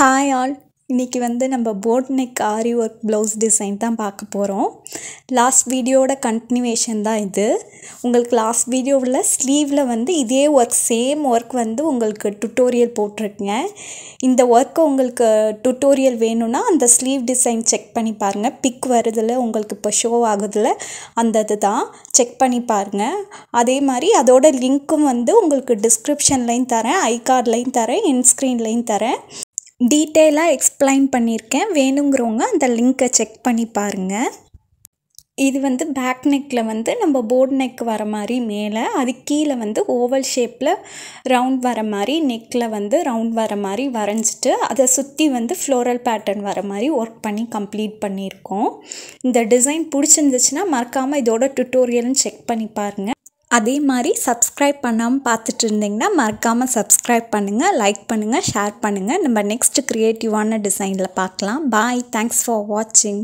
Hi all, இன்றைக்கி நம்ம boat neck ஆரி work blouse design தான் பார்க்க போகிறோம். லாஸ்ட் வீடியோட கண்டினியூவேஷன் தான் இது. உங்களுக்கு லாஸ்ட் வீடியோவில் ஸ்லீவில் இதே ஒர்க் சேம் ஒர்க் உங்களுக்கு டுட்டோரியல் போட்டிருக்கேன். இந்த ஒர்க்கை உங்களுக்கு டுட்டோரியல் வேணும்னா அந்த ஸ்லீவ் டிசைன் செக் பண்ணி பாருங்கள். பிக் வருதில்ல, உங்களுக்கு இப்போ ஷோ ஆகுதில்ல, அந்த இது தான் செக் பண்ணி பாருங்கள். அதே மாதிரி அதோட லிங்க்கும் உங்களுக்கு டிஸ்கிரிப்ஷன்லையும் தரேன், ஐகார்ட்லையும் தரேன், இன்ஸ்க்ரீன்லையும் தரேன். டீட்டெயிலாக எக்ஸ்பிளைன் பண்ணியிருக்கேன். வேணுங்கிறவங்க அந்த லிங்க்கை செக் பண்ணி பாருங்கள். இது பேக் நெக்கில் நம்ம போர்ட் நெக் வர மாதிரி மேலே, அது கீழே ஓவல் ஷேப்பில் ரவுண்ட் வர மாதிரி நெக்கில் ரவுண்ட் வர மாதிரி வரைஞ்சிட்டு அதை சுற்றி ஃப்ளோரல் பேட்டர்ன் வர மாதிரி ஒர்க் பண்ணி கம்ப்ளீட் பண்ணியிருக்கோம். இந்த டிசைன் பிடிச்சிருந்துச்சுன்னா மறக்காமல் இதோட டுட்டோரியல்னு செக் பண்ணி பாருங்கள். அதே மாதிரி சப்ஸ்கிரைப் பண்ணாமல் பார்த்துட்டு இருந்தீங்கன்னா மறக்காமல் சப்ஸ்கிரைப் பண்ணுங்கள், லைக் பண்ணுங்கள், ஷேர் பண்ணுங்கள். நம்ம நெக்ஸ்ட் க்ரியேட்டிவான டிசைனில் பார்க்கலாம். பாய், தேங்க்ஸ் ஃபார் வாட்சிங்.